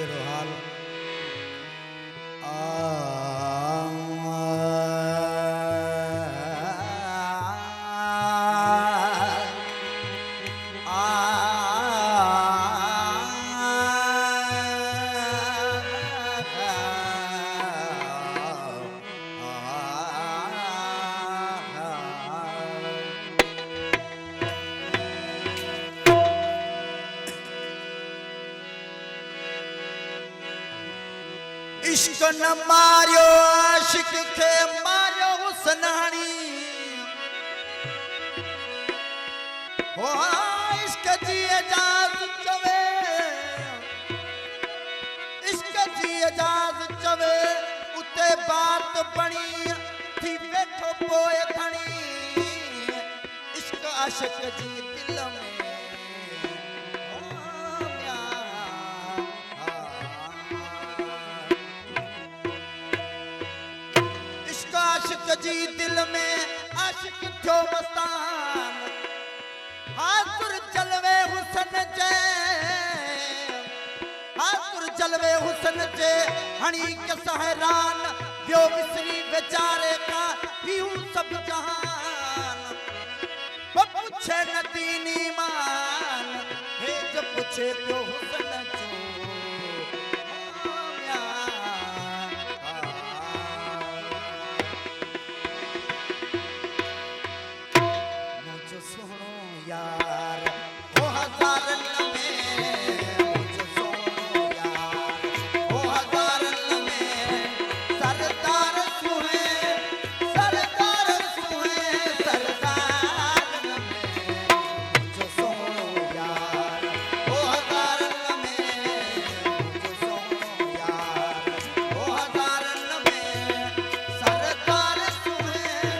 जहिड़ो हाल इश्क न मारियो आशिक खे मारियो हुसनानी हो इश्क जी इजाज़त चवे इश्क जी इजाज़त चवे उते बात बणी थी वेठो पोए खणी इश्क आशिक जी दिल में आशिक जी दिल में आशिक थियो मस्तान हाज़ुर जलवे हुसन जे हणी के सहरान वियो विसरी बेचारे का पियूं सब जहान वो पूछे न दीन ईमान हे जब पूछे पियो हुसन जो यार वो हजारन में मुझे सोनो यार वो हजारन में सरदार सुहे सरदार में मुझे सोनो यार वो हजारन में मुझे सोनो यार वो हजारन में सरदार सुहे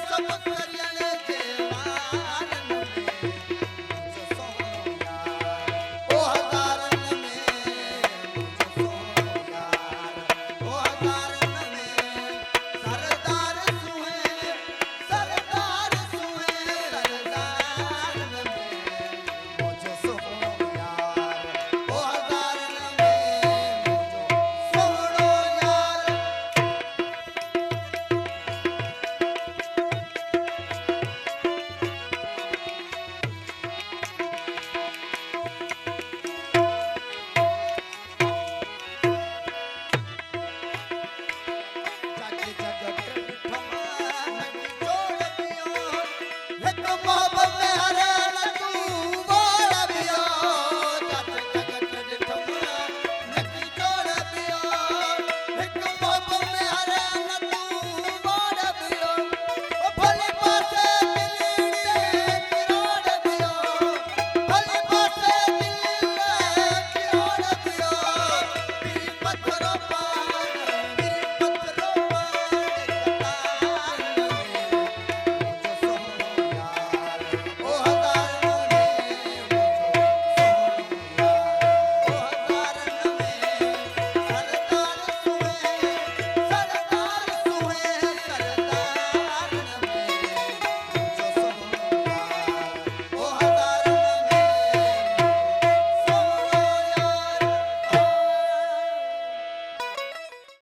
सब